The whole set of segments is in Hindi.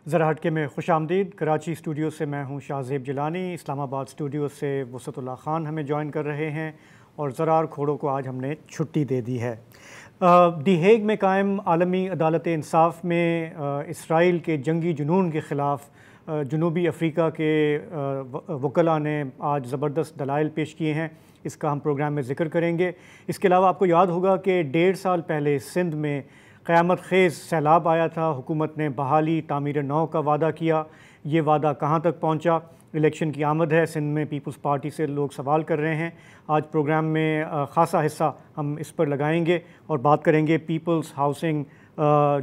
ज़रा हटके में खुशामदीद। कराची स्टूडियो से मैं हूं शाहज़ेब जिलानी। इस्लामाबाद स्टूडियो से वसअतुल्लाह ख़ान हमें ज्वाइन कर रहे हैं और ज़रार खोड़ो को आज हमने छुट्टी दे दी है। दी हेग में कायम आलमी अदालत इंसाफ में इसराइल के जंगी जुनून के ख़िलाफ़ जनूबी अफ्रीका के वकला ने आज ज़बरदस्त दलाइल पेश किए हैं। इसका हम प्रोग्राम में ज़िक्र करेंगे। इसके अलावा आपको याद होगा कि 1.5 साल पहले सिंध में क़यामत ख़ेज़ सैलाब आया था। हुकूमत ने बहाली तामीर नौ का वादा किया। ये वादा कहाँ तक पहुँचा? इलेक्शन की आमद है, सिंध में पीपल्स पार्टी से लोग सवाल कर रहे हैं। आज प्रोग्राम में ख़ासा हिस्सा हम इस पर लगाएंगे और बात करेंगे पीपल्स हाउसिंग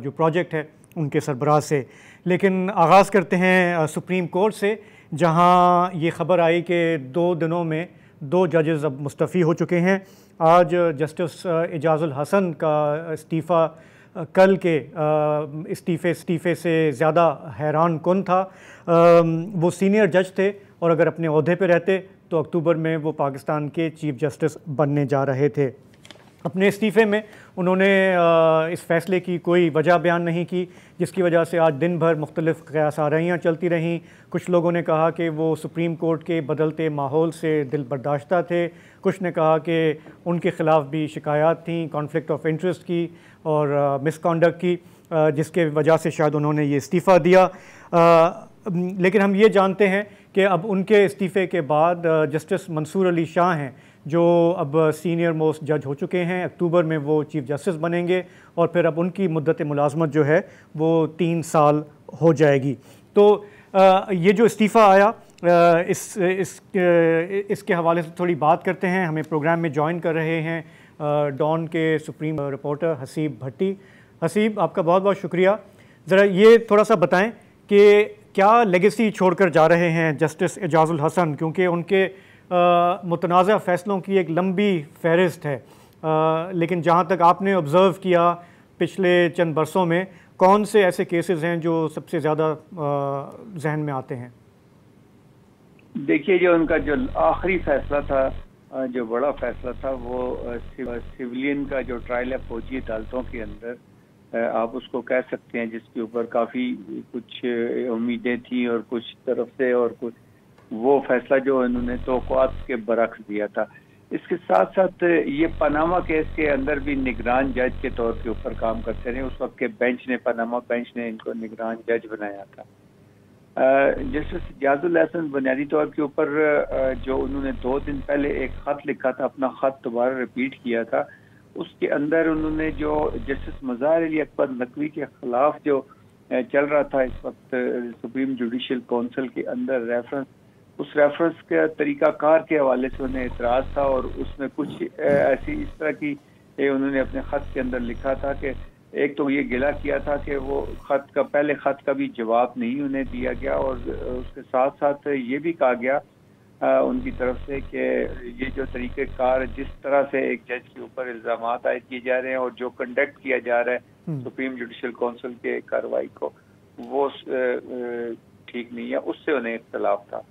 जो प्रोजेक्ट है उनके सरबराह से। लेकिन आगाज़ करते हैं सुप्रीम कोर्ट से, जहाँ ये ख़बर आई कि 2 दिनों में 2 जजेस अब मुस्तफ़ी हो चुके हैं। आज जस्टिस एजाजुल हसन का इस्तीफ़ा कल के इस्तीफ़े से ज़्यादा हैरान कुन था। वो सीनियर जज थे और अगर अपने ओहदे पे रहते तो अक्टूबर में वो पाकिस्तान के चीफ़ जस्टिस बनने जा रहे थे। अपने इस्तीफ़े में उन्होंने इस फ़ैसले की कोई वजह बयान नहीं की, जिसकी वजह से आज दिन भर मुख्तलिफ़ क़यासाराइयाँ चलती रहीं। कुछ लोगों ने कहा कि वो सुप्रीम कोर्ट के बदलते माहौल से दिल बर्दाश्ता थे। कुछ ने कहा कि उनके ख़िलाफ़ भी शिकायत थी कॉन्फ्लिक्ट ऑफ इंटरेस्ट की और मिसकॉन्डक्ट की, जिसके वजह से शायद उन्होंने ये इस्तीफ़ा दिया। लेकिन हम ये जानते हैं कि अब उनके इस्तीफ़े के बाद जस्टिस मंसूर अली शाह हैं, जो अब सीनियर मोस्ट जज हो चुके हैं। अक्टूबर में वो चीफ़ जस्टिस बनेंगे और फिर अब उनकी मुद्दत मुलाजमत जो है वो 3 साल हो जाएगी। तो ये जो इस्तीफ़ा आया इसके हवाले से थोड़ी बात करते हैं। हमें प्रोग्राम में ज्वाइन कर रहे हैं डॉन के सुप्रीम रिपोर्टर हसीब भट्टी। हसीब, आपका बहुत बहुत शुक्रिया। ज़रा ये थोड़ा सा बताएं कि क्या लेगेसी छोड़कर जा रहे हैं जस्टिस एजाजुल हसन, क्योंकि उनके मुतनाज़ा फ़ैसलों की एक लंबी फहरिस्त है। लेकिन जहाँ तक आपने ऑब्ज़र्व किया पिछले चंद बरसों में, कौन से ऐसे केसेस हैं जो सबसे ज़्यादा जहन में आते हैं? देखिए, जो उनका जो आखिरी फैसला था, जो बड़ा फैसला था, वो सिविलियन का जो ट्रायल है फौजी अदालतों के अंदर, आप उसको कह सकते हैं, जिसके ऊपर काफ़ी कुछ उम्मीदें थी और कुछ तरफ से और कुछ वो फैसला जो उन्होंने तौक़ुआत के बरक्स दिया था। इसके साथ साथ ये पनामा केस के अंदर भी निगरान जज के तौर के ऊपर काम करते रहे। उस वक्त के बेंच ने, पनामा बेंच ने इनको निगरान जज बनाया था। जस्टिस एजाजुल हसन बुनियादी तौर के ऊपर जो उन्होंने 2 दिन पहले एक ख़त लिखा था, अपना ख़त दोबारा रिपीट किया था, उसके अंदर उन्होंने जो जस्टिस मज़ाहिर अली अकबर नकवी के ख़िलाफ़ जो चल रहा था इस वक्त सुप्रीम जुडिशल काउंसिल के अंदर रेफरेंस, उस रेफरेंस के तरीक़ाकार के हवाले से उन्हें एतराज़ था और उसमें कुछ ऐसी इस तरह की उन्होंने अपने ख़त के अंदर लिखा था कि एक तो ये गिला किया था कि वो पहले ख़त का भी जवाब नहीं उन्हें दिया गया और उसके साथ साथ ये भी कहा गया उनकी तरफ से कि ये जो तरीक़ेकार जिस तरह से एक जज के ऊपर इल्ज़ाम आयद किए जा रहे हैं और जो कंडक्ट किया जा रहा है सुप्रीम जुडिशल काउंसिल के कार्रवाई को, वो ठीक नहीं है, उससे उन्हें इख्तलाफ था।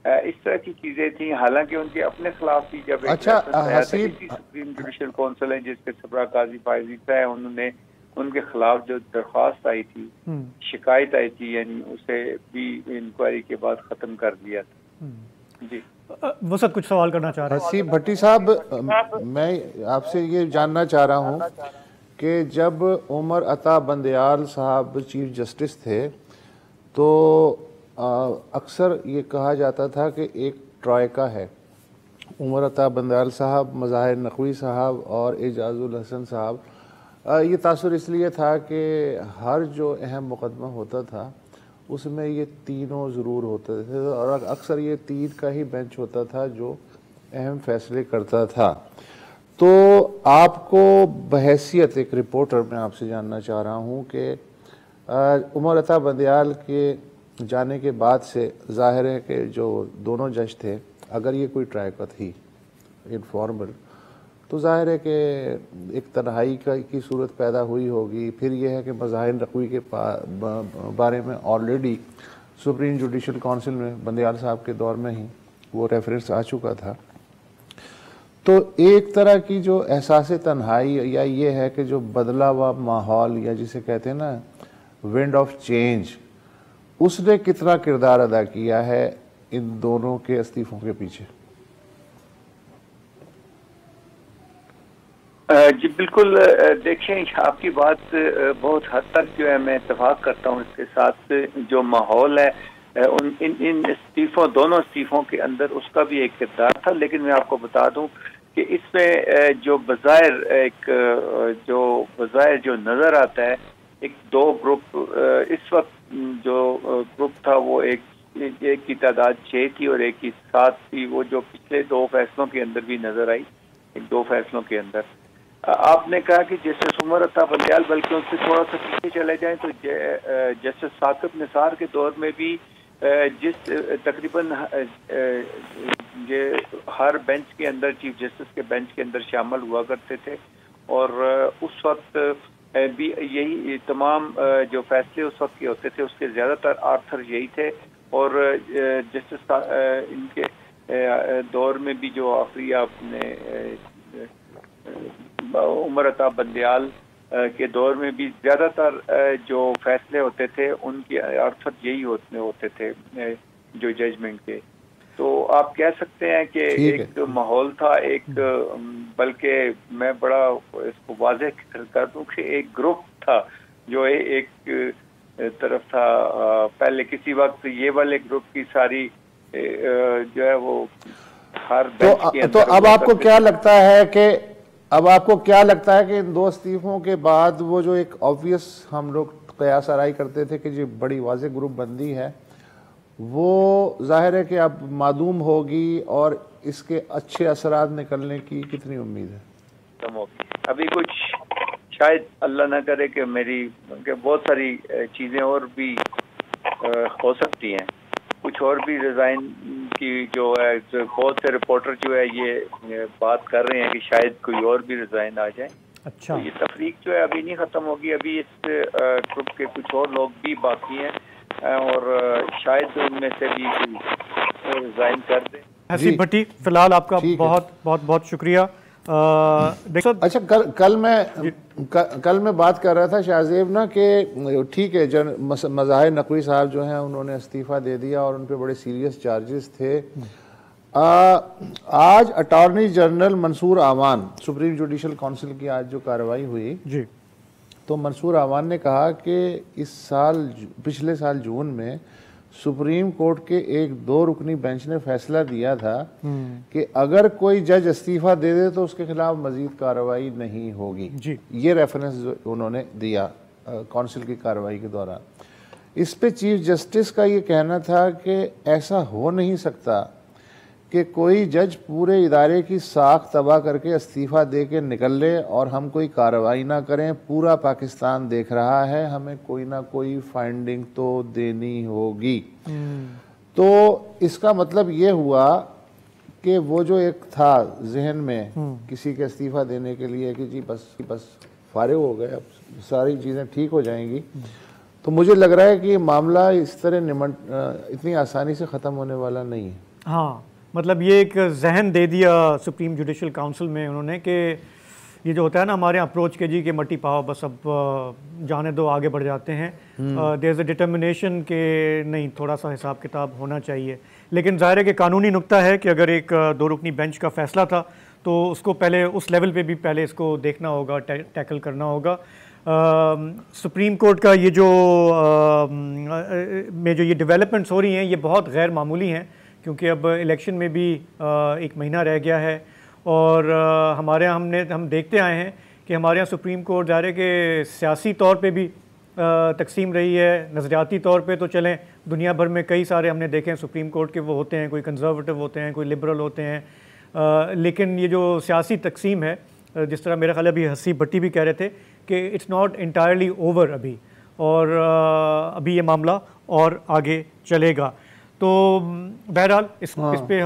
इस तरह की चीजें थी। हालांकि उनके अपने खिलाफ भी जब सुप्रीम जुडिशल काउंसिल है जिसके सरबराह काजी फायज़ ईसा है, उन्होंने उनके खिलाफ जो दरख्वास्त आई थी, शिकायत आई थी, यानी उसे भी इंक्वायरी के बाद खत्म कर दिया था। जी, वो सब कुछ सवाल करना चाह रहे हैं। हसीब भट्टी साहब, मैं आपसे ये जानना चाह रहा हूँ कि जब उमर अता बंदयाल साहब चीफ जस्टिस थे तो अक्सर ये कहा जाता था कि एक ट्रायका है, उमर अता बंदयाल साहब, मज़ाहिर नकवी साहब और एजाजुल हसन साहब। ये तासुर इसलिए था कि हर जो अहम मुकदमा होता था उसमें ये तीनों ज़रूर होते थे और अक्सर ये 3 का ही बेंच होता था जो अहम फैसले करता था। तो आपको बहैसियत एक रिपोर्टर मैं आपसे जानना चाह रहा हूँ कि उमर अता बंदयाल के जाने के बाद से ज़ाहिर है कि जो दोनों जज थे, अगर ये कोई ट्रायका थी इनफॉर्मल, तो ज़ाहिर है कि एक तन्हाई की सूरत पैदा हुई होगी। फिर यह है कि मज़ाहिर नकवी के बारे में ऑलरेडी सुप्रीम जुडिशल काउंसिल में बंदयाल साहब के दौर में ही वो रेफरेंस आ चुका था। तो एक तरह की जो एहसास तन्हाई या ये है कि जो बदला हुआ माहौल या जिसे कहते हैं ना विंड ऑफ चेंज, उसने कितना किरदार अदा किया है इन दोनों के इस्तीफों के पीछे? जी बिल्कुल, देखें आपकी बात बहुत हद तक जो है मैं इत्तेफाक करता हूँ इसके साथ। जो माहौल है इन इस्तीफों, दोनों इस्तीफों के अंदर उसका भी एक किरदार था। लेकिन मैं आपको बता दूं कि इसमें जो बज़ाहिर जो नज़र आता है, एक दो ग्रुप इस वक्त जो ग्रुप था वो एक की तादाद 6 थी और एक की 7 थी। वो जो पिछले 2 फैसलों के अंदर भी नजर आई, 2 फैसलों के अंदर। आपने कहा कि जस्टिस उमर अता बंदयाल, बल्कि उससे थोड़ा सा पीछे चले जाएं तो जस्टिस साकिब निसार के दौर में भी जिस तकरीबन ये हर बेंच के अंदर, चीफ जस्टिस के बेंच के अंदर शामिल हुआ करते थे, और उस वक्त भी यही तमाम जो फैसले उस वक्त के होते थे उसके ज़्यादातर आर्थर यही थे। और जस्टिस इनके दौर में भी जो आखिरी आपने उमर अता बंदयाल के दौर में भी ज़्यादातर जो फैसले होते थे उनके आर्थर यही होते थे जो जजमेंट के। तो आप कह सकते हैं कि एक माहौल था, एक बल्कि मैं बड़ा इसको वाज़ेह कर दूं कि एक ग्रुप था जो एक तरफ था। पहले किसी वक्त ये वाले ग्रुप की सारी जो है वो हर बेंच के अंदर। तो अब आपको क्या लगता है कि इन 2 इस्तीफों के बाद वो जो एक ऑब्वियस हम लोग कयास आराई करते थे कि जो बड़ी वाज़ेह ग्रुप बंदी है वो जाहिर है कि अब मादूम होगी, और इसके अच्छे असरात निकलने की कितनी उम्मीद है? अभी कुछ शायद अल्लाह ना करे कि बहुत सारी चीज़ें और भी हो सकती हैं। कुछ और भी रिज़ाइन की जो है, जो बहुत से रिपोर्टर जो है ये बात कर रहे हैं कि शायद कोई और भी रिज़ाइन आ जाए। अच्छा, तो ये तफरीक जो है अभी नहीं ख़त्म होगी। अभी इस ग्रुप के कुछ और लोग भी बाकी हैं और शायद उनमें से भी रिज़ाइन कर दें। हसीब भट्टी, फिलहाल आपका बहुत बहुत बहुत शुक्रिया। अच्छा, कल मैं बात कर रहा था शाहजेब ना कि ठीक है, मज़ाहिर नकवी साहब जो हैं उन्होंने इस्तीफ़ा दे दिया और उन पे बड़े सीरियस चार्जेस थे। आज अटॉर्नी जनरल मंसूर आवान, सुप्रीम जुडिशल काउंसिल की आज जो कार्रवाई हुई जी, तो मंसूर आवान ने कहा कि पिछले साल जून में सुप्रीम कोर्ट के एक 2 रुकनी बेंच ने फैसला दिया था कि अगर कोई जज इस्तीफा दे दे तो उसके खिलाफ मजीद कार्रवाई नहीं होगी जी। ये रेफरेंस उन्होंने दिया काउंसिल की कार्रवाई के दौरान। इस पे चीफ जस्टिस का ये कहना था कि ऐसा हो नहीं सकता कि कोई जज पूरे इदारे की साख तबाह करके इस्तीफा दे के निकल ले और हम कोई कार्रवाई ना करें। पूरा पाकिस्तान देख रहा है, हमें कोई ना कोई फाइंडिंग तो देनी होगी। तो इसका मतलब ये हुआ कि वो जो एक था जहन में किसी के इस्तीफा देने के लिए कि जी बस फारिग हो गए, अब सारी चीज़ें ठीक हो जाएंगी, तो मुझे लग रहा है कि ये मामला इस तरह इतनी आसानी से ख़त्म होने वाला नहीं है। हाँ, मतलब ये एक जहन दे दिया सुप्रीम जुडिशल काउंसिल में उन्होंने कि ये जो होता है ना हमारे अप्रोच के जी के मट्टी पाओ, बस अब जाने दो, आगे बढ़ जाते हैं। देयर इज़ अ डिटर्मिनेशन के नहीं, थोड़ा सा हिसाब किताब होना चाहिए। लेकिन ज़ाहिर है कि कानूनी नुक्ता है कि अगर एक 2 रुकनी बेंच का फ़ैसला था तो उसको पहले उस लेवल पे भी पहले इसको देखना होगा, टैकल करना होगा। सुप्रीम कोर्ट का ये जो में जो ये डेवलपमेंट्स हो रही हैं ये बहुत गैर मामूली हैं, क्योंकि अब इलेक्शन में भी 1 महीना रह गया है और हमारे यहाँ हम देखते आए हैं कि हमारे यहाँ सुप्रीम कोर्ट ज़ाहिर है कि सियासी तौर पे भी तकसीम रही है। नज़रियाती तौर पे तो चलें, दुनिया भर में कई सारे हमने देखे हैं सुप्रीम कोर्ट के, वो होते हैं, कोई कंजर्वेटिव होते हैं, कोई लिबरल होते हैं। लेकिन ये जो सियासी तकसीम है, जिस तरह मेरा ख्याल अभी हसीब भट्टी भी कह रहे थे कि इट्स नॉट इंटायरली ओवर अभी, और अभी ये मामला और आगे चलेगा। तो बहरहाल इस पे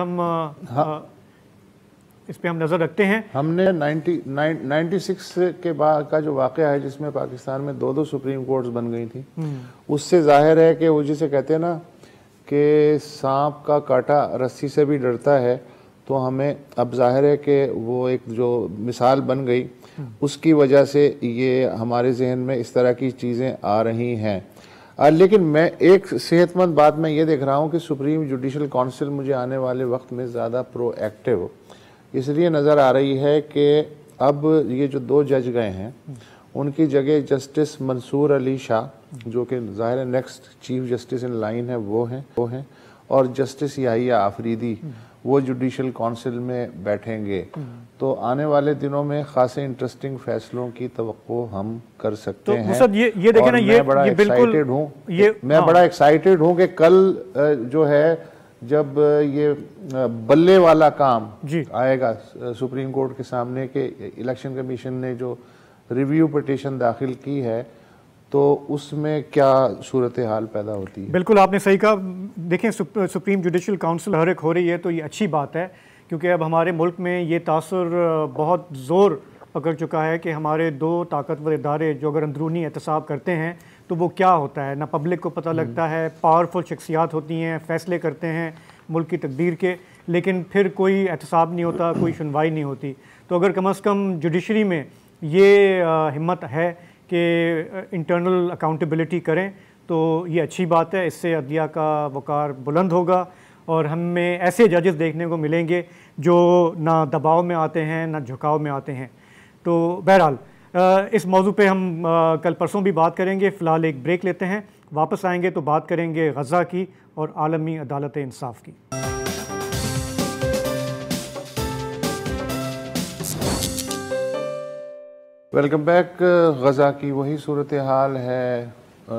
हम नज़र रखते हैं। हमने 96 के बाद का जो वाक़या है जिसमें पाकिस्तान में 2 सुप्रीम कोर्ट्स बन गई थी, उससे जाहिर है कि वो जिसे कहते हैं ना कि सांप का काटा रस्सी से भी डरता है, तो हमें अब जाहिर है कि वो एक जो मिसाल बन गई उसकी वजह से ये हमारे जहन में इस तरह की चीज़ें आ रही हैं। लेकिन मैं एक सेहतमंद बात मैं ये देख रहा हूँ कि सुप्रीम जुडिशल काउंसिल मुझे आने वाले वक्त में ज़्यादा प्रोएक्टिव इसलिए नज़र आ रही है कि अब ये जो 2 जज गए हैं उनकी जगह जस्टिस मंसूर अली शाह जो कि ज़ाहिर है next chief justice in line है वो हैं और जस्टिस याहिया आफरीदी वो जुडिशल काउंसिल में बैठेंगे। तो आने वाले दिनों में खासे इंटरेस्टिंग फैसलों की तवक्को हम कर सकते हैं। तो ये देखें ना, ये बड़ा एक्साइटेड हूँ, मैं बड़ा एक्साइटेड हूँ कि कल जो है जब ये बल्ले वाला काम आएगा सुप्रीम कोर्ट के सामने के इलेक्शन कमीशन ने जो रिव्यू पिटीशन दाखिल की है तो उसमें क्या सूरत हाल पैदा होती है। बिल्कुल आपने सही कहा। देखें सुप्रीम जुडिशल काउंसिल हरक हो रही है तो ये अच्छी बात है, क्योंकि अब हमारे मुल्क में ये तासुर बहुत ज़ोर पकड़ चुका है कि हमारे 2 ताकतवर इदारे जो अगर अंदरूनी एहतसाब करते हैं तो वो क्या होता है, ना पब्लिक को पता लगता है। पावरफुल शख्सियात होती हैं, फ़ैसले करते हैं मुल्क की तकदीर के, लेकिन फिर कोई एहतसाब नहीं होता, कोई सुनवाई नहीं होती। तो अगर कम अज़ कम जुडिशरी में ये हिम्मत है कि इंटरनल अकाउंटेबिलिटी करें तो ये अच्छी बात है। इससे अदलिया का वक़ार बुलंद होगा और हमें ऐसे जजेस देखने को मिलेंगे जो ना दबाव में आते हैं ना झुकाव में आते हैं। तो बहरहाल इस मौजू पे हम कल परसों भी बात करेंगे। फ़िलहाल एक ब्रेक लेते हैं, वापस आएंगे तो बात करेंगे गज़ा की और आलमी अदालत इंसाफ की। Welcome back. गज़ा की वही सूरत हाल है,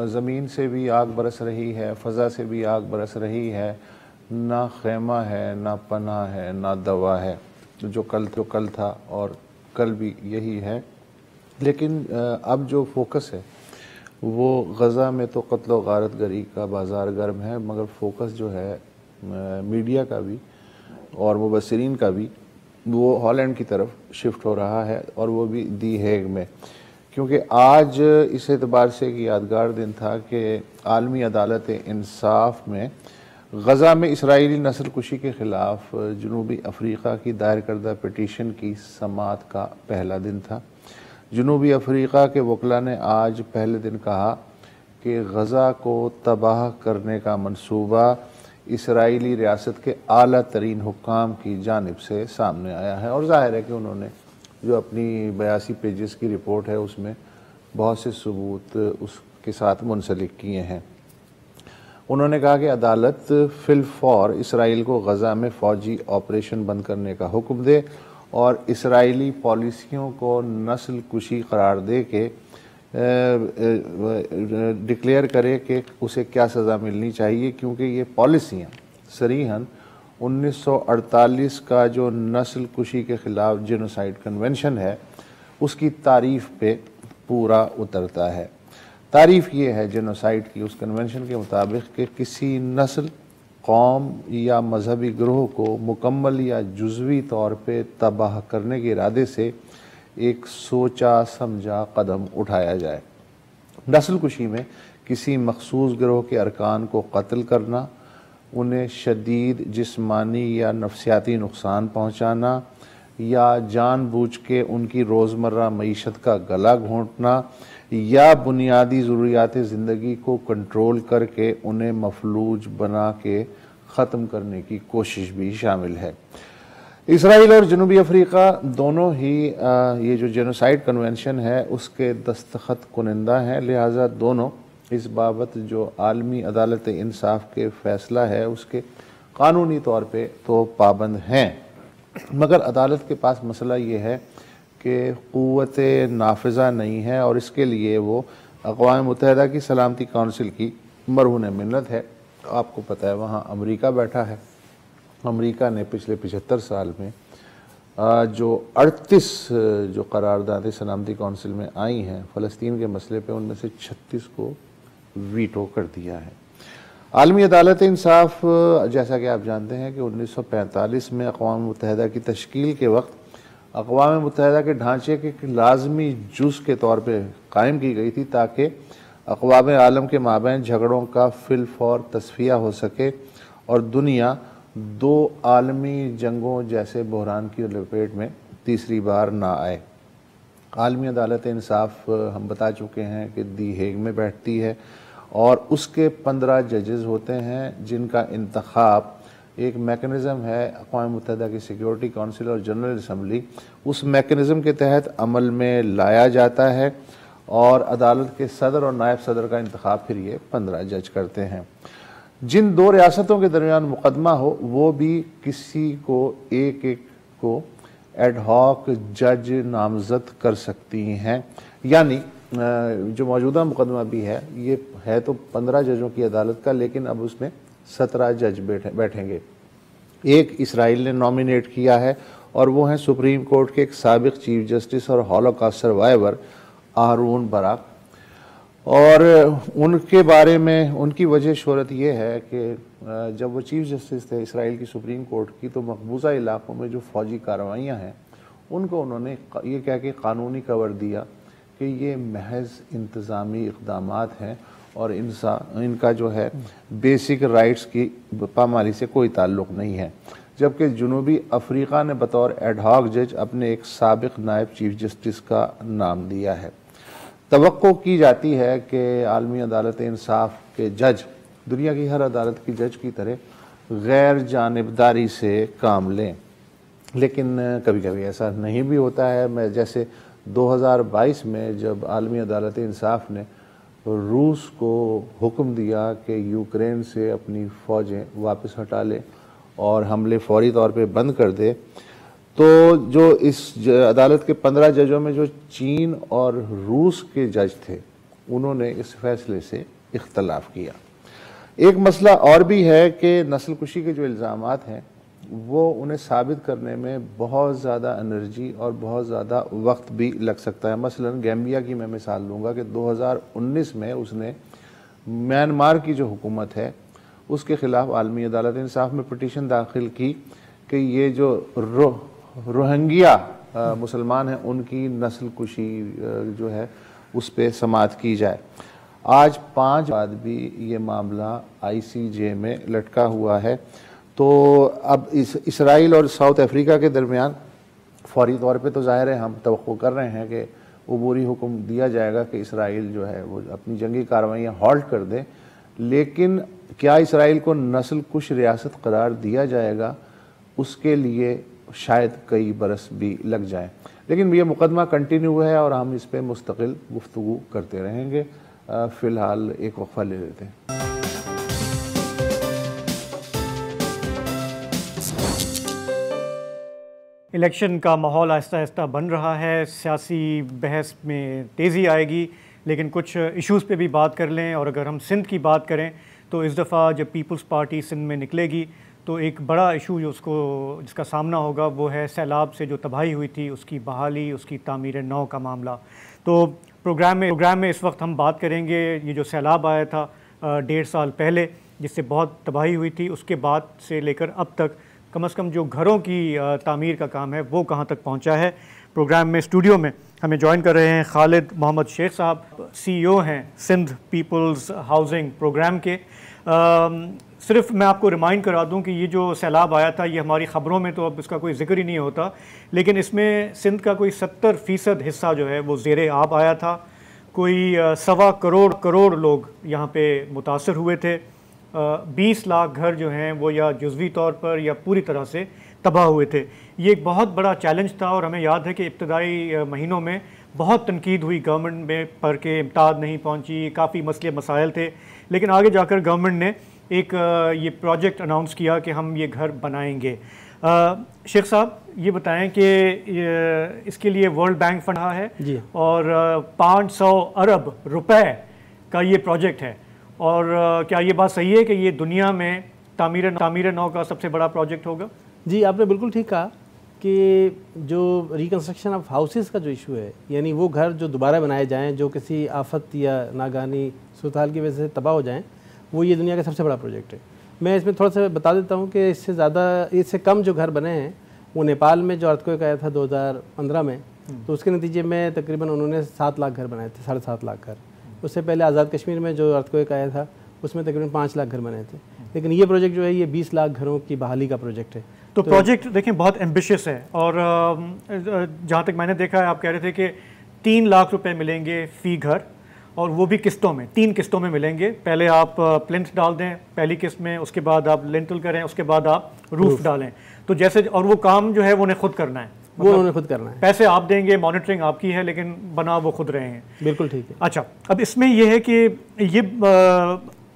ज़मीन से भी आग बरस रही है, फ़ज़ा से भी आग बरस रही है, ना खैमा है, ना पनाह है, ना दवा है। जो कल था और कल भी यही है। लेकिन अब जो फोकस है वो गज़ा में तो कत्ल व गारत गरी का बाज़ार गर्म है, मगर फोकस जो है मीडिया का भी और मुबस्सिरीन का भी वो हॉलैंड की तरफ शिफ्ट हो रहा है, और वो भी दी हेग में। क्योंकि आज इस एतबार से एक यादगार दिन था कि आलमी अदालत इंसाफ में गज़ा में इसराइली नस्ल कुशी के ख़िलाफ़ जनूबी अफ्रीका की दायर करदा पिटीशन की समाअत का पहला दिन था। जनूबी अफ्रीका के वकला ने आज पहले दिन कहा कि गज़ा को तबाह करने का मंसूबा इसराइली रियासत के आला तरीन हुक्काम की जानिब से सामने आया है। और ज़ाहिर है कि उन्होंने जो अपनी 82 पेजेस की रिपोर्ट है उसमें बहुत से सबूत उसके साथ मुंसलिक किए हैं। उन्होंने कहा कि अदालत फिलफौर इसराइल को गज़ा में फ़ौजी ऑपरेशन बंद करने का हुक्म दे और इसराइली पॉलिसियों को नस्ल कुशी करार दे के डिक्लेयर करे कि उसे क्या सज़ा मिलनी चाहिए, क्योंकि ये पॉलिसियाँ सरीहन 1948 का जो नस्ल कुशी के ख़िलाफ़ जेनोसाइड कन्वेंशन है उसकी तारीफ़ पे पूरा उतरता है। तारीफ़ ये है जेनोसाइड की उस कन्वेंशन के मुताबिक कि किसी नस्ल, कौम या मजहबी ग्रोह को मुकम्मल या जुज़वी तौर पे तबाह करने के इरादे से एक सोचा समझा कदम उठाया जाए। नस्ल कुशी में किसी मखसूस गिरोह के अरकान को कत्ल करना, उन्हें शदीद जिस्मानी या नफ्सियाती नुकसान पहुँचाना या जानबूझ के उनकी रोज़मर्रा मईशत का गला घोंटना या बुनियादी ज़रूरियात ज़िंदगी को कंट्रोल करके उन्हें मफलूज बना के ख़त्म करने की कोशिश भी शामिल है। इसराइल और जनूबी अफ्रीका दोनों ही ये जो जेनोसाइड कन्वेंशन है उसके दस्तखत कुनिंदा हैं, लिहाजा दोनों इस बाबत जो आलमी अदालत इंसाफ के फ़ैसला है उसके कानूनी तौर पे तो पाबंद हैं। मगर अदालत के पास मसला ये है कि क़ुव्वत नाफिज़ा नहीं है और इसके लिए वो अक़वाम मुत्तहिदा की सलामती काउंसिल की मरहून मिन्नत है। आपको पता है वहाँ अमेरिका बैठा है। अमेरिका ने पिछले 75 साल में जो 38 जो करारदादें सलामती काउंसिल में आई हैं फ़लस्तीन के मसले पे, उनमें से 36 को वीटो कर दिया है। आलमी अदालत इंसाफ जैसा कि आप जानते हैं कि 1945 में अक़वाम मुत्तहिदा की तश्कील के वक्त अक़वाम मुत्तहिदा के ढांचे के लाजमी जुज़ के तौर पे कायम की गई थी ताकि अक़वाम आलम के माबैन झगड़ों का फिलफौर तस्फिया हो सके और दुनिया 2 आलमी जंगों जैसे बहरान की लपेट में तीसरी बार ना आए। आलमी अदालत इंसाफ हम बता चुके हैं कि दी हेग में बैठती है और उसके 15 जजेस होते हैं जिनका इंतखाब एक मैकेनिज़्म है अक़वाम मुत्तहिदा की सिक्योरिटी काउंसिल और जनरल असम्बली, उस मैकेनिज़्म के तहत अमल में लाया जाता है और अदालत के सदर और नायब सदर का इंतखाब फिर ये 15 जज करते हैं। जिन 2 रियासतों के दरमियान मुकदमा हो वो भी किसी को एक एक को एडहॉक जज नामजद कर सकती हैं, यानी जो मौजूदा मुकदमा भी है ये है तो 15 जजों की अदालत का, लेकिन अब उसमें 17 जज बैठेंगे। एक इसराइल ने नॉमिनेट किया है और वो हैं सुप्रीम कोर्ट के एक साबिक चीफ जस्टिस और हॉलोकॉस्ट सर्वाइवर आरून बराक। और उनके बारे में उनकी वजह शोहरत ये है कि जब वो चीफ जस्टिस थे इसराइल की सुप्रीम कोर्ट की, तो मकबूजा इलाकों में जो फ़ौजी कार्रवाइयाँ हैं उनको उन्होंने ये कह के कानूनी कवर दिया कि ये महज इंतज़ामी इक़दामात हैं और इनका जो है बेसिक राइट्स की पामाली से कोई ताल्लुक़ नहीं है। जबकि जनूबी अफ्रीका ने बतौर एडहॉक जज अपने एक साबिक नायब चीफ जस्टिस का नाम दिया है। तवक्को की जाती है कि आलमी अदालत इंसाफ के जज दुनिया की हर अदालत की जज की तरह गैर जानिबदारी से काम लें, लेकिन कभी कभी ऐसा नहीं भी होता है। मैं जैसे 2022 में जब आलमी अदालत इंसाफ ने रूस को हुक्म दिया कि यूक्रेन से अपनी फ़ौजें वापस हटा ले और हमले फौरी तौर पे बंद कर दे, तो जो इस अदालत के 15 जजों में जो चीन और रूस के जज थे उन्होंने इस फैसले से इख्तलाफ किया। एक मसला और भी है कि नस्ल कुशी के जो इल्ज़ामात हैं वो उन्हें साबित करने में बहुत ज़्यादा एनर्जी और बहुत ज़्यादा वक्त भी लग सकता है। मसलन गैम्बिया की मैं मिसाल लूँगा कि 2019 में उसने म्यांमार की जो हुकूमत है उसके ख़िलाफ़ आलमी अदालत इंसाफ में पिटीशन दाखिल की कि ये जो रोहिंग्या मुसलमान हैं उनकी नस्ल कुशी जो है उस पर समाअत की जाए। आज 5 बाद भी ये मामला ICJ में लटका हुआ है। तो अब इसराइल और साउथ अफ्रीका के दरमियान फौरी तौर पे तो ज़ाहिर है हम तवक्को कर रहे हैं कि अबूरी हुक्म दिया जाएगा कि इसराइल जो है वो अपनी जंगी कार्रवाइयाँ हॉल्ट कर दे, लेकिन क्या इसराइल को नस्ल कुश रियासत करार दिया जाएगा उसके लिए शायद कई बरस भी लग जाएं। लेकिन ये मुकदमा कंटिन्यू है और हम इस पर मुस्तकिल गुफ्तगू करते रहेंगे। फ़िलहाल एक वक्फा ले लेते हैं। इलेक्शन का माहौल आहिस्ता आहिस्ता बन रहा है, सियासी बहस में तेज़ी आएगी, लेकिन कुछ इश्यूज़ पे भी बात कर लें। और अगर हम सिंध की बात करें तो इस दफ़ा जब पीपल्स पार्टी सिंध में निकलेगी तो एक बड़ा इशू जिसका सामना होगा वो है सैलाब से जो तबाही हुई थी उसकी बहाली, उसकी तामीर नौ का मामला। तो प्रोग्राम में इस वक्त हम बात करेंगे ये जो सैलाब आया था 1.5 साल पहले जिससे बहुत तबाही हुई थी, उसके बाद से लेकर अब तक कम से कम जो घरों की तामीर का काम है वो कहाँ तक पहुँचा है। प्रोग्राम में स्टूडियो में हमें ज्वाइन कर रहे हैं खालिद मोहम्मद शेख साहब, CEO हैं सिंध पीपल्स हाउसिंग प्रोग्राम के। सिर्फ मैं आपको रिमाइंड करा दूं कि ये जो सैलाब आया था ये हमारी ख़बरों में तो अब इसका कोई जिक्र ही नहीं होता, लेकिन इसमें सिंध का कोई 70% हिस्सा जो है वो ज़ेरे आब आया था। कोई 1.25 करोड़ लोग यहाँ पे मुतासर हुए थे। 20 लाख घर जो हैं वो या जुज़वी तौर पर या पूरी तरह से तबाह हुए थे। ये एक बहुत बड़ा चैलेंज था और हमें याद है कि इब्तदाई महीनों में बहुत तनकीद हुई गवर्नमेंट में पर के इमदाद नहीं पहुँची, काफ़ी मसले मसाइल थे, लेकिन आगे जाकर गवर्नमेंट ने एक ये प्रोजेक्ट अनाउंस किया कि हम ये घर बनाएंगे। शेख साहब ये बताएं कि इसके लिए वर्ल्ड बैंक फंड रहा है जी, और 500 अरब रुपए का ये प्रोजेक्ट है। और क्या ये बात सही है कि ये दुनिया में तामीर नौ का सबसे बड़ा प्रोजेक्ट होगा? जी, आपने बिल्कुल ठीक कहा कि जो रिकन्स्ट्रक्शन ऑफ हाउसेस का जो इशू है, यानी वो घर जो दोबारा बनाए जाएं जो किसी आफत या नागानी सूरत की वजह से तबाह हो जाएं, वो ये दुनिया का सबसे बड़ा प्रोजेक्ट है। मैं इसमें थोड़ा सा बता देता हूँ कि इससे कम जो घर बने हैं वो नेपाल में जो अर्थक्वेक आया था 2015 में, तो उसके नतीजे में तकरीबन उन्होंने 7 लाख घर बनाए थे, 7.5 लाख घर। उससे पहले आज़ाद कश्मीर में जो अर्थक्वेक आया था उसमें तकरीबन 5 लाख घर बने थे। लेकिन ये प्रोजेक्ट जो है ये 20 लाख घरों की बहाली का प्रोजेक्ट है। तो प्रोजेक्ट देखें बहुत एम्बिशियस है और जहाँ तक मैंने देखा है आप कह रहे थे कि 3 लाख रुपए मिलेंगे फ़ी घर और वो भी किस्तों में, 3 किस्तों में मिलेंगे। पहले आप प्लिंथ डाल दें पहली किस्त में, उसके बाद आप लिंटल करें, उसके बाद आप रूफ डालें। तो जैसे, और वो काम जो है वो उन्हें खुद करना है, वो उन्होंने खुद करना है, पैसे आप देंगे, मॉनिटरिंग आपकी है, लेकिन बना वो खुद रहे हैं। बिल्कुल ठीक है। अच्छा, अब इसमें ये है कि ये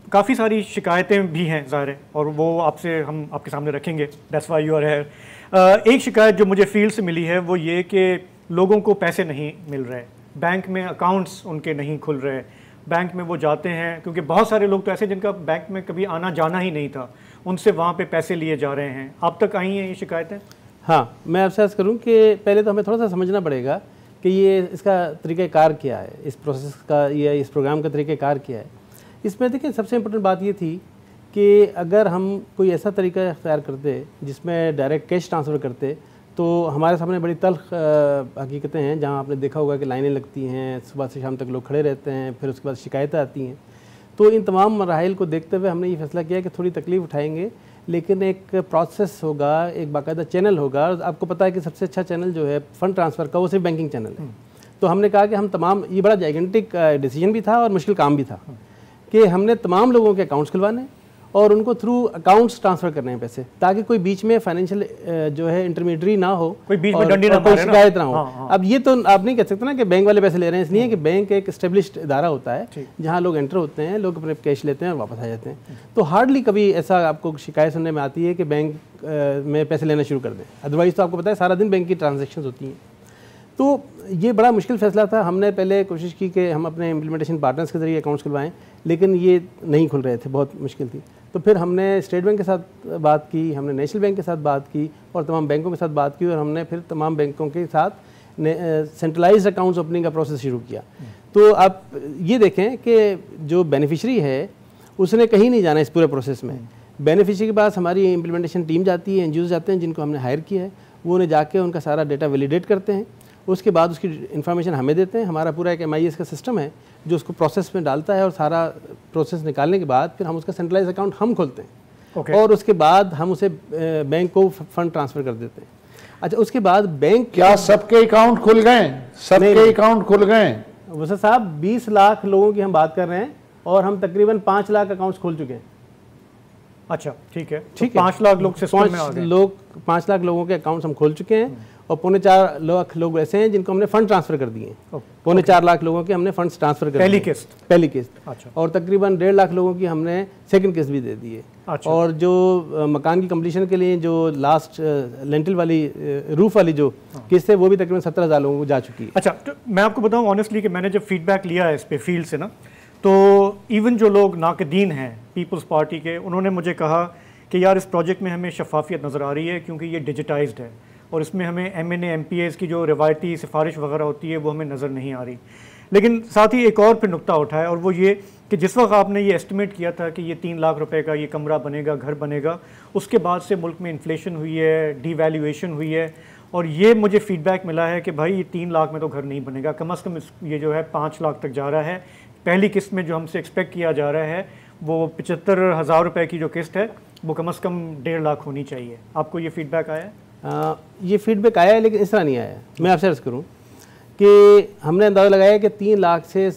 काफ़ी सारी शिकायतें भी हैं ज़ाहिर है, और वो आपसे हम आपके सामने रखेंगे, that's why you are here. एक शिकायत जो मुझे फील्ड से मिली है वो ये कि लोगों को पैसे नहीं मिल रहे, बैंक में अकाउंट्स उनके नहीं खुल रहे। बैंक में वो जाते हैं, क्योंकि बहुत सारे लोग तो ऐसे जिनका बैंक में कभी आना जाना ही नहीं था, उनसे वहाँ पे पैसे लिए जा रहे हैं। आप तक आई हैं ये शिकायतें? हाँ, मैं आपसे अर्ज़ करूँ कि पहले तो हमें थोड़ा सा समझना पड़ेगा कि ये इसका तरीक़ाकार क्या है, इस प्रोसेस का या इस प्रोग्राम का तरीक़ाकार क्या है। इसमें देखिए सबसे इम्पोर्टेंट बात ये थी कि अगर हम कोई ऐसा तरीका इख्तियार करते जिसमें डायरेक्ट कैश ट्रांसफ़र करते, तो हमारे सामने बड़ी तल्ख हकीकतें हैं, जहाँ आपने देखा होगा कि लाइनें लगती हैं, सुबह से शाम तक लोग खड़े रहते हैं, फिर उसके बाद शिकायतें आती हैं। तो इन तमाम मराहिल को देखते हुए हमने ये फैसला किया कि थोड़ी तकलीफ़ उठाएंगे, लेकिन एक प्रोसेस होगा, एक बाकायदा चैनल होगा। और आपको पता है कि सबसे अच्छा चैनल जो है फ़ंड ट्रांसफ़र का वो सिर्फ बैंकिंग चैनल है। तो हमने कहा कि हम तमाम, ये बड़ा जाइगेंटिक डिसीजन भी था और मुश्किल काम भी था, कि हमने तमाम लोगों के अकाउंट्स खुलवाने और उनको थ्रू अकाउंट्स ट्रांसफ़र करने हैं पैसे, ताकि कोई बीच में फाइनेंशियल जो है इंटरमीडियरी ना हो, कोई बीच में डंडी ना कोई शिकायत ना हो। हाँ। अब ये तो आप नहीं कह सकते ना कि बैंक वाले पैसे ले रहे हैं, इसलिए कि बैंक एक एस्टेब्लिश्ड इदारा होता है जहाँ लोग एंटर होते हैं, लोग अपने कैश लेते हैं और वापस आ जाते हैं। तो हार्डली कभी ऐसा आपको शिकायत सुनने में आती है कि बैंक में पैसे लेना शुरू कर दें। अदरवाइज़ तो आपको पता है सारा दिन बैंक की ट्रांजेक्शन होती हैं। तो ये बड़ा मुश्किल फ़ैसला था। हमने पहले कोशिश की कि हम अपने इम्प्लीमेंटेशन पार्टनर्स के ज़रिए अकाउंट्स खुलवाएं, लेकिन ये नहीं खुल रहे थे, बहुत मुश्किल थी। तो फिर हमने स्टेट बैंक के साथ बात की, हमने नेशनल बैंक के साथ बात की और तमाम बैंकों के साथ बात की, और हमने फिर तमाम बैंकों के साथ सेंट्रलाइज्ड अकाउंट्स ओपनिंग का प्रोसेस शुरू किया। तो आप ये देखें कि जो बेनिफिशरी है उसने कहीं नहीं जाना इस पूरे प्रोसेस में। बेनिफिशरी के पास हमारी इम्प्लीमेंटेशन टीम जाती है, एनजीओ जाते हैं जिनको हमने हायर किया है, वो उन्हें जाके उनका सारा डेटा वैलिडेट करते हैं, उसके बाद उसकी इन्फॉर्मेशन हमें देते हैं। हमारा पूरा एक MIS का सिस्टम है जो उसको प्रोसेस में डालता है, और सारा प्रोसेस निकालने के बाद फिर हम उसका सेंट्रलाइज अकाउंट हम खोलते हैं। और उसके बाद हम उसे बैंक को फंड ट्रांसफ़र कर देते हैं। अच्छा, उसके बाद बैंक, क्या सबके अकाउंट खुल गए? सबके अकाउंट खुल गए? वैसे साहब 20 लाख लोगों की हम बात कर रहे हैं और हम तकरीबन 5 लाख अकाउंट्स खोल चुके हैं। अच्छा, ठीक है, ठीक है, 5 लाख लोग सिस्टम में आ गए। 5 लाख लोगों के अकाउंट्स हम खोल चुके हैं, और 4.25 लाख लोग ऐसे हैं जिनको हमने फंड ट्रांसफ़र कर दिए हैं। 4.25 लाख लोगों के हमने फंड्स ट्रांसफ़र कर दिए, पहली किस्त। अच्छा। और तकरीबन 1.5 लाख लोगों की हमने सेकंड किस्त भी दे दी है। अच्छा। और जो मकान की कंप्लीशन के लिए जो लास्ट लेंटल वाली रूफ वाली जो किस्त है वो भी तकरीबन 17,000 लोगों को जा चुकी है। अच्छा, तो मैं आपको बताऊं ऑनेस्टली कि मैंने जब फीडबैक लिया है इस पे फील्ड से ना, तो इवन जो लोग नाकदीन हैं पीपल्स पार्टी के, उन्होंने मुझे कहा कि यार इस प्रोजेक्ट में हमें शफाफियत नज़र आ रही है, क्योंकि ये डिजिटाइज्ड है और इसमें हमें MNA MPAs की जो रिवायती सिफारिश वगैरह होती है वो हमें नज़र नहीं आ रही। लेकिन साथ ही एक और फिर नुक्ता उठा है, और वो ये कि जिस वक्त आपने ये एस्टिमेट किया था कि ये 3 लाख रुपए का ये कमरा बनेगा, घर बनेगा, उसके बाद से मुल्क में इन्फ्लेशन हुई है, डीवैल्यूएशन हुई है, और ये मुझे फीडबैक मिला है कि भाई ये 3 लाख में तो घर नहीं बनेगा, कम से कम ये जो है 5 लाख तक जा रहा है। पहली किस्त में जो हमसे एक्सपेक्ट किया जा रहा है वो 75,000 रुपये की जो किस्त है वो कम से कम 1.5 लाख होनी चाहिए। आपको ये फीडबैक आया है? ये फीडबैक आया है, लेकिन इस तरह नहीं आया है। मैं आपसे अर्ज़ करूँ कि हमने अंदाज़ा लगाया कि 3 लाख से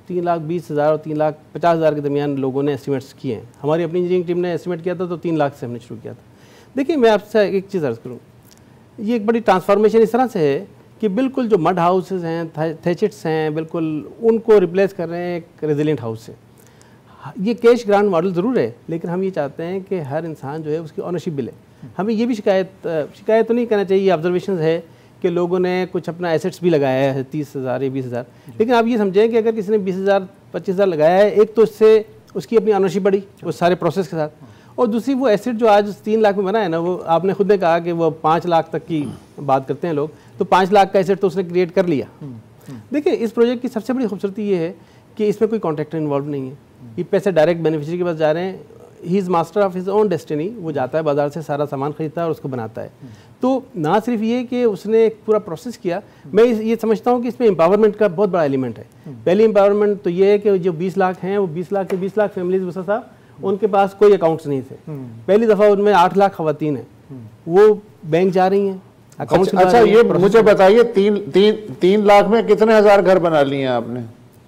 3,20,000 और 3,50,000 के दरमियान लोगों ने एस्टिमेट्स किए हैं। हमारी अपनी इंजीनियरिंग टीम ने एस्टिमेट किया था तो 3 लाख से हमने शुरू किया था। देखिए, मैं आपसे एक चीज़ अर्ज़ करूँ, ये एक बड़ी ट्रांसफॉर्मेशन इस तरह से है कि बिल्कुल जो मड हाउसेस हैं, थेचिट्स हैं, बिल्कुल उनको रिप्लेस कर रहे हैं एक रेजिलिएंट हाउस से। ये कैश ग्रांट मॉडल ज़रूर है, लेकिन हम ये चाहते हैं कि हर इंसान जो है उसकी ऑनरशिप मिले। हमें ये भी शिकायत तो नहीं करना चाहिए, ऑब्जर्वेशन है कि लोगों ने कुछ अपना एसेट्स भी लगाया है 30,000 या 20,000, लेकिन आप ये समझें कि अगर किसी ने 20,000 25,000 लगाया है, एक तो इससे उसकी अपनी ऑनरशिप बढ़ी उस सारे प्रोसेस के साथ, और दूसरी वो एसेट जो आज 3 लाख में बना है ना, वो आपने खुद ने कहा कि वो 5 लाख तक की बात करते हैं लोग, तो 5 लाख का एसेट तो उसने क्रिएट कर लिया। देखिए, इस प्रोजेक्ट की सबसे बड़ी खूबसूरती ये है कि इसमें कोई कॉन्ट्रैक्टर इन्वॉल्व नहीं है, ये पैसे डायरेक्ट बेनिफिशियरी के पास जा रहे हैं। He is master of his own destiny, वो जाता है बाजार से सारा सामान खरीदता है और उसको बनाता है। तो ना सिर्फ ये कि उसने एक पूरा प्रोसेस किया, मैं ये समझता हूँ कि इसमें एम्पावरमेंट का बहुत बड़ा एलिमेंट है। पहली एम्पावरमेंट तो ये है कि जो 20 लाख हैं वो 20 लाख के 20 लाख फैमिलीज वैसा साहब उनके पास कोई अकाउंट्स नहीं थे। पहली दफ़ा उनमें 8 लाख खवातीन हैं, वो बैंक जा रही हैं अकाउंट। अच्छा, ये मुझे बताइए 3 लाख में कितने हज़ार घर बना लिए हैं आपने?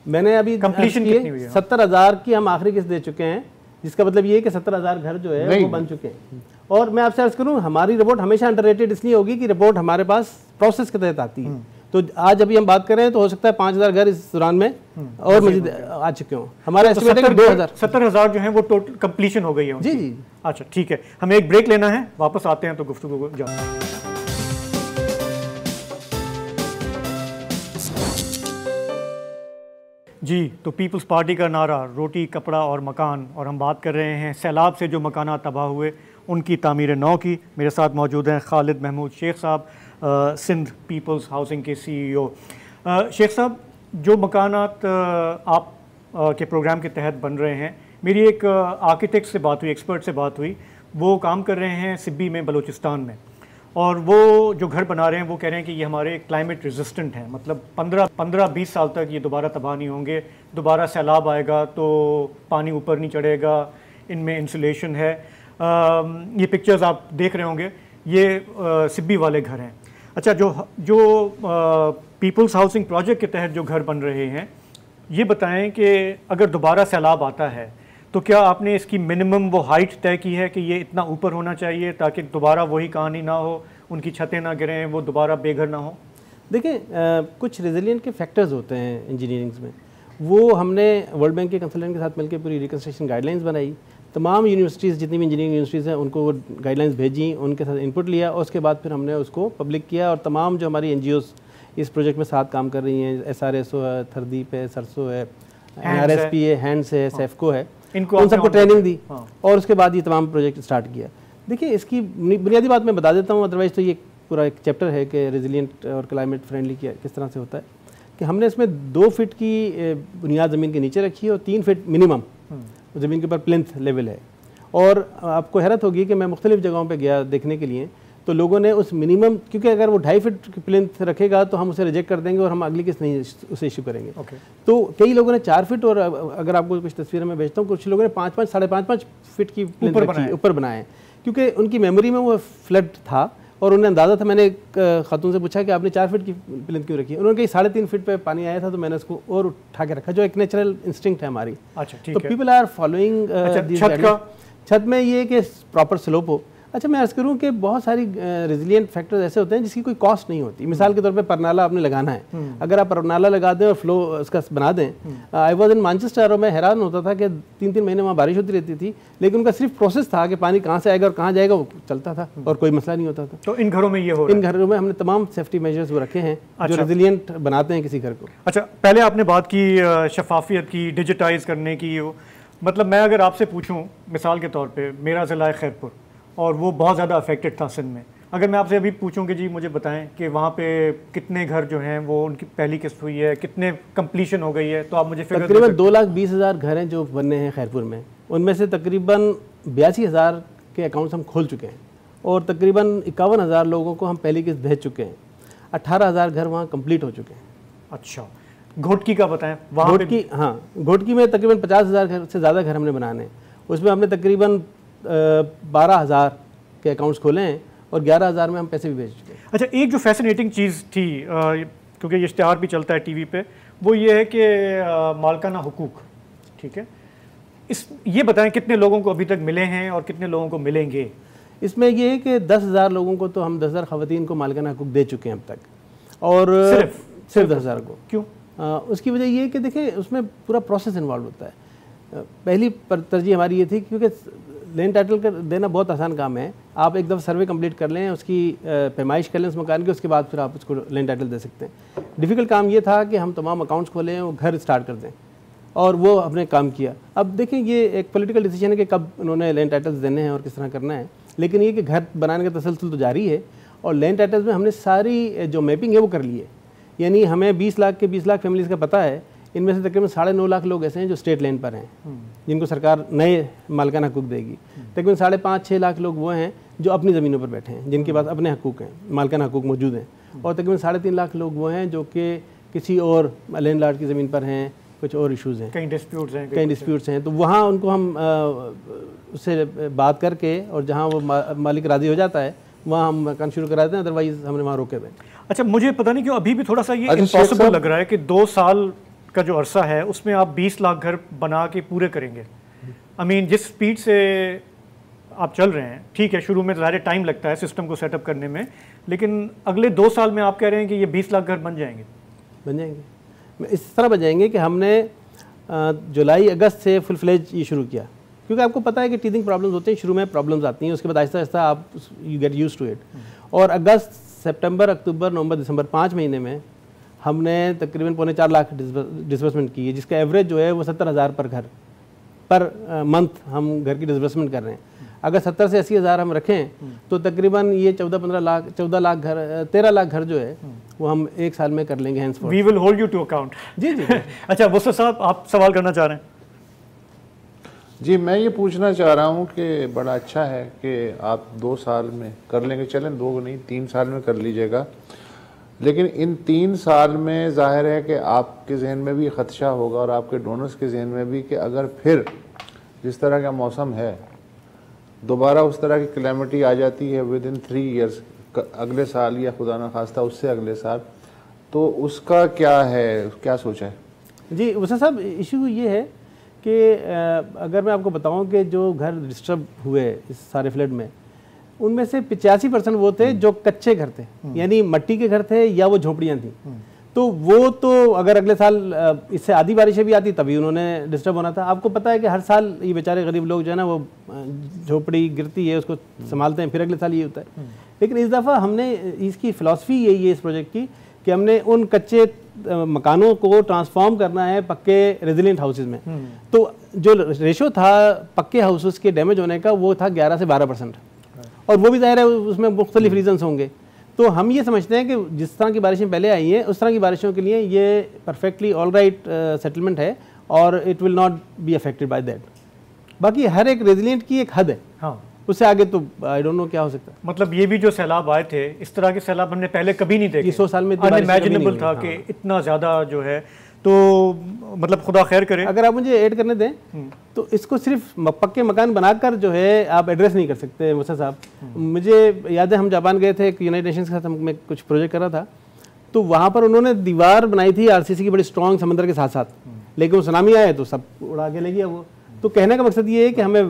मैंने अभी कंप्लीशन कितनी हुई है? 70,000 की हम आखिरी किस्त दे चुके हैं, जिसका मतलब ये है कि 70,000 घर जो है वो बन चुके हैं। और मैं आपसे अर्ज करूं, हमारी रिपोर्ट हमेशा अंडररेटेड इसलिए होगी कि रिपोर्ट हमारे पास प्रोसेस के तहत आती है। तो आज अभी हम बात कर रहे हैं तो हो सकता है 5,000 घर इस दौरान में और मजीद आ चुके हों। हमारा एस्टिमेट है 70,000 जो है वो टोटल कंप्लीशन हो गई है। जी जी। अच्छा ठीक है, हमें एक ब्रेक लेना है, वापस आते हैं तो गुफ्तगू को जाना है। जी, तो पीपल्स पार्टी का नारा रोटी कपड़ा और मकान, और हम बात कर रहे हैं सैलाब से जो मकानात तबाह हुए उनकी तामीर नौ की। मेरे साथ मौजूद हैं खालिद महमूद शेख साहब, सिंध पीपल्स हाउसिंग के CEO। शेख साहब, जो मकानात आप के प्रोग्राम के तहत बन रहे हैं, मेरी एक आर्किटेक्ट से बात हुई, एक्सपर्ट से बात हुई, वो काम कर रहे हैं सिब्बी में, बलूचिस्तान में, और वो जो घर बना रहे हैं वो कह रहे हैं कि ये हमारे क्लाइमेट रेजिस्टेंट हैं, मतलब 15-20 साल तक ये दोबारा तबाह नहीं होंगे, दोबारा सैलाब आएगा तो पानी ऊपर नहीं चढ़ेगा, इनमें इंसुलेशन है। ये पिक्चर्स आप देख रहे होंगे, ये सिब्बी वाले घर हैं। अच्छा, जो पीपल्स हाउसिंग प्रोजेक्ट के तहत जो घर बन रहे हैं, ये बताएं कि अगर दोबारा सैलाब आता है तो क्या आपने इसकी मिनिमम वो हाइट तय की है कि ये इतना ऊपर होना चाहिए ताकि दोबारा वही कहानी ना हो, उनकी छतें ना गिरें, वो दोबारा बेघर ना हो? देखिए, कुछ रेजिलिएंट के फैक्टर्स होते हैं इंजीनियरिंग्स में, वो हमने वर्ल्ड बैंक के कंसल्टेंट के साथ मिलकर पूरी रिकन्स्ट्रक्शन गाइडलाइंस बनाई। तमाम यूनिवर्सिटीज़, जितनी भी इंजीनियरिंग यूनिवर्सिटीज़ हैं, उनको वो गाइडलाइंस भेजी, उनके साथ इनपुट लिया, और उसके बाद फिर हमने उसको पब्लिक किया। और तमाम जो हमारी NGOs इस प्रोजेक्ट में साथ काम कर रही हैं, SRSO है, थरदीप है, सरसो है, NRSP है, हैंड्स है, सेफको है, उन सबको ट्रेनिंग दी, और उसके बाद ये तमाम प्रोजेक्ट स्टार्ट किया। देखिए, इसकी बुनियादी बात मैं बता देता हूँ, अदरवाइज़ तो ये पूरा एक चैप्टर है कि रेजिलिएंट और क्लाइमेट फ्रेंडली किस तरह से होता है। कि हमने इसमें 2 फीट की बुनियाद ज़मीन के नीचे रखी है और 3 फीट मिनिमम ज़मीन के ऊपर प्लिंथ लेवल है। और आपको हैरत होगी कि मैं मुख्तलिफ़ जगहों पे गया देखने के लिए, तो लोगों ने उस मिनिमम, क्योंकि अगर वो 2.5 फीट की प्लिंथ रखेगा तो हम उसे रिजेक्ट कर देंगे और हम अगली किस्त नहीं उसे इशू करेंगे। तो कई लोगों ने 4 फीट, और अगर आपको कुछ तस्वीरें मैं भेजता हूँ, कुछ लोगों ने 5-5, 5.5 फीट की प्लिंथ ऊपर बनाए, क्योंकि उनकी मेमोरी में वो फ्लड था और उन्हें अंदाज़ा था। मैंने एक खातून से पूछा कि आपने 4 फीट की प्लिंथ क्यों रखी है? उन्होंने कहा 3.5 फीट पे पानी आया था तो मैंने उसको और उठा के रखा, जो एक नेचुरल इंस्टिंक्ट है हमारी। अच्छा, तो पीपल आर फॉलोइंग। छत में ये कि प्रॉपर स्लोप हो। अच्छा, मैं अर्ज़ करूँ कि बहुत सारी रेजिलिएंट फैक्टर्स ऐसे होते हैं जिसकी कोई कॉस्ट नहीं होती। मिसाल के तौर पे परनाला आपने लगाना है, अगर आप परनाला लगा दें और फ्लो उसका बना दें। आई वॉज इन मैनचेस्टर और मैं हैरान होता था कि 3-3 महीने वहाँ बारिश होती रहती थी, लेकिन उनका सिर्फ प्रोसेस था कि पानी कहाँ से आएगा और कहाँ जाएगा, वो चलता था और कोई मसला नहीं होता था। तो इन घरों में ये हो, इन घरों में हमने तमाम सेफ्टी मेजर्स वो रखे हैं जो रेजिलिएंट बनाते हैं किसी घर को। अच्छा, पहले आपने बात की शफाफियत की, डिजिटाइज करने की। मतलब मैं अगर आपसे पूछूं, मिसाल के तौर पे मेरा ज़िला है खैरपुर और वो बहुत ज़्यादा अफेक्टेड था सिंध में, अगर मैं आपसे अभी पूछूं कि जी मुझे बताएं कि वहाँ पे कितने घर जो हैं वो उनकी पहली किस्त हुई है, कितने कंप्लीशन हो गई है, तो आप मुझे तकरीबन 2,20,000 घर हैं जो बनने हैं खैरपुर में। उनमें से तकरीबन 82,000 के अकाउंट्स हम खोल चुके हैं और तकरीबन 51,000 लोगों को हम पहली किस्त भेज चुके हैं। 18,000 घर वहाँ कंप्लीट हो चुके हैं। अच्छा, घोटकी का बताएं? घोटकी, हाँ, घोटकी में तकरीबन 50,000 घर से ज़्यादा घर हमने बनाने हैं। उसमें हमने तकरीबन 12,000 के अकाउंट्स खोले हैं और 11,000 में हम पैसे भी भेज चुके हैं। अच्छा, एक जो फैसिनेटिंग चीज़ थी, क्योंकि ये इश्तिहार भी चलता है TV पे, वो ये है कि मालकाना हुकूक, ठीक है, ये बताएं कितने लोगों को अभी तक मिले हैं और कितने लोगों को मिलेंगे? इसमें ये है कि 10,000 लोगों को तो हम 10,000 ख़वातीन को मालकाना हुकूक दे चुके हैं अब तक, और सिर्फ 10,000 को। क्यों? उसकी वजह ये है कि देखिए उसमें पूरा प्रोसेस इन्वॉल्व होता है। पहली तरजीह हमारी ये थी क्योंकि लैंड टाइटल कर देना बहुत आसान काम है। आप एक दफ़ा सर्वे कंप्लीट कर लें, उसकी पैमाइश कर लें उस मकान की, उसके बाद फिर आप उसको लैंड टाइटल दे सकते हैं। डिफ़िकल्ट काम ये था कि हम तमाम अकाउंट्स खोलें और घर स्टार्ट कर दें, और वो हमने काम किया। अब देखें, ये एक पॉलिटिकल डिसीजन है कि कब उन्होंने लैंड टाइटल्स देने हैं और किस तरह करना है, लेकिन ये कि घर बनाने का तसलसल तो जारी है। और लैंड टाइटल्स में हमने सारी जो मैपिंग है वो कर ली है, यानी हमें 20 लाख के 20 लाख फैमिलीज़ का पता है। इनमें से तकरीबन 9.5 लाख लोग ऐसे हैं जो स्टेट लैंड पर हैं, जिनको सरकार नए मालकाना हकूक देगी। तकरीबन 5.5-6 लाख लोग वो हैं जो अपनी ज़मीनों पर बैठे हैं, जिनके पास अपने हकूक हैं, मालकाना हकूक मौजूद हैं। और तकरीबन 3.5 लाख लोग वो हैं जो कि किसी और लैंड लॉर्ड की ज़मीन पर हैं, कुछ और इशूज़ हैं, कहीं डिस्प्यूट्स हैं। तो वहाँ उनको हम उससे बात करके, और जहाँ वो मालिक राज़ी हो जाता है वहाँ हम मकान शुरू करा देते हैं, अदरवाइज़ हमने वहाँ रोके दें। अच्छा, मुझे पता नहीं क्यों अभी भी थोड़ा सा ये इम्पॉसिबल लग रहा है कि 2 साल का जो अरसा है उसमें आप 20 लाख घर बना के पूरे करेंगे। आई मीन जिस स्पीड से आप चल रहे हैं, ठीक है शुरू में ज़्यादा टाइम लगता है सिस्टम को सेटअप करने में, लेकिन अगले 2 साल में आप कह रहे हैं कि ये 20 लाख घर बन जाएंगे। बन जाएंगे, इस तरह बन जाएंगे कि हमने जुलाई अगस्त से फुल फ्लेज ये शुरू किया, क्योंकि आपको पता है कि टीथिंग प्रॉब्लम्स होते हैं, शुरू में प्रॉब्लम्स आती हैं, उसके बाद आहिस्ता आहिस्ता आप you get used to it. और अगस्त, सितंबर, अक्टूबर, नवंबर, दिसंबर 5 महीने में हमने तकरीबन 4.25 लाख डिसबर्समेंट की है, जिसका एवरेज जो है वो 70,000 पर घर पर मंथ हम घर की डिसबर्समेंट कर रहे हैं। अगर 70 से 80 हज़ार हम रखें तो तकरीबन ये 14 लाख घर 13 लाख घर जो है वो हम एक साल में कर लेंगे। Hence we will hold you to account. जी जी अच्छा वसत साहब, आप सवाल करना चाह रहे हैं? जी, मैं ये पूछना चाह रहा हूँ कि बड़ा अच्छा है कि आप 2 साल में कर लेंगे, चलें 2 नहीं 3 साल में कर लीजिएगा, लेकिन इन 3 साल में जाहिर है कि आपके जहन में भी खदशा होगा और आपके डोनर्स के जहन में भी कि अगर फिर जिस तरह का मौसम है दोबारा उस तरह की क्लैमिटी आ जाती है विद इन 3 ईयर्स, अगले साल या खुदा न खास्ता उससे अगले साल, तो उसका क्या है, क्या सोचा है? जी वसत साहब, इशू ये है कि अगर मैं आपको बताऊं कि जो घर डिस्टर्ब हुए इस सारे फ्लड में, उनमें से 85% वो थे जो कच्चे घर थे, यानी मिट्टी के घर थे या वो झोपड़ियाँ थी। तो वो तो अगर अगले साल इससे आधी बारिशें भी आती तभी उन्होंने डिस्टर्ब होना था। आपको पता है कि हर साल ये बेचारे गरीब लोग जो है ना वो झोपड़ी गिरती है उसको संभालते हैं, फिर अगले साल ये होता है। लेकिन इस दफ़ा हमने इसकी फ़िलासफ़ी यही है इस प्रोजेक्ट की कि हमने उन कच्चे मकानों को ट्रांसफॉर्म करना है पक्के रेजिलिएंट हाउसेज में। तो जो रेशो था पक्के हाउसेज के डैमेज होने का वो था 11 से 12%, और वो भी ज़ाहिर है उसमें मुख्तलिफ रीजन्स होंगे। तो हम ये समझते हैं कि जिस तरह की बारिशें पहले आई हैं उस तरह की बारिशों के लिए ये परफेक्टली ऑल राइट सेटलमेंट है और it will not be affected by that. बाकी हर एक रेजिलिएंट की एक हद है, हाँ, उससे आगे तो आई डोंट नो क्या हो सकता है। मतलब ये भी जो सैलाब आए थे इस तरह के सैलाब हमने पहले कभी नहीं देखे, 100 साल में अनइमेजिनेबल था कि इतना ज़्यादा जो है। तो मतलब खुदा खैर करे। अगर आप मुझे ऐड करने दें तो इसको सिर्फ पक्के मकान बनाकर जो है आप एड्रेस नहीं कर सकते वसत साहब। मुझे याद है हम जापान गए थे, एक यूनाइटेड नेशंस के साथ मैं कुछ प्रोजेक्ट कर रहा था, तो वहाँ पर उन्होंने दीवार बनाई थी आरसीसी की बड़ी स्ट्रॉन्ग समंदर के साथ साथ, लेकिन वो सुनामी आए तो सब उड़ा के ले गया वो। तो कहने का मकसद ये है कि हमें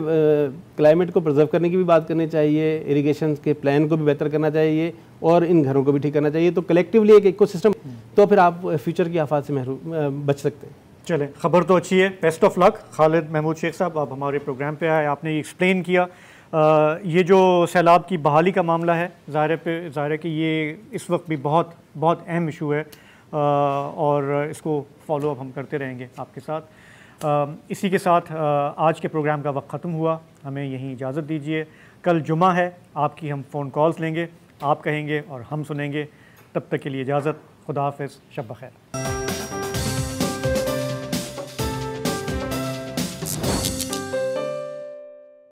क्लाइमेट को प्रिजर्व करने की भी बात करनी चाहिए, इरिगेशन के प्लान को भी बेहतर करना चाहिए और इन घरों को भी ठीक करना चाहिए। तो कलेक्टिवली एक इकोसिस्टम, तो फिर आप फ्यूचर की आफत से बच सकते हैं। चले, खबर तो अच्छी है। Best of luck. Khalid Mahmood Sheikh साहब, आप हमारे प्रोग्राम पे आए, आपने ये एक्सप्लेन किया। ये जो सैलाब की बहाली का मामला है, ज़ाहिर है कि ये इस वक्त भी बहुत बहुत अहम इशू है और इसको फॉलो अप हम करते रहेंगे आपके साथ। इसी के साथ आज के प्रोग्राम का वक्त ख़त्म हुआ, हमें यहीं इजाज़त दीजिए। कल जुमा है, आपकी हम फ़ोन कॉल्स लेंगे, आप कहेंगे और हम सुनेंगे। तब तक के लिए इजाज़त। खुदा हाफ़िज़, शब बख़ैर।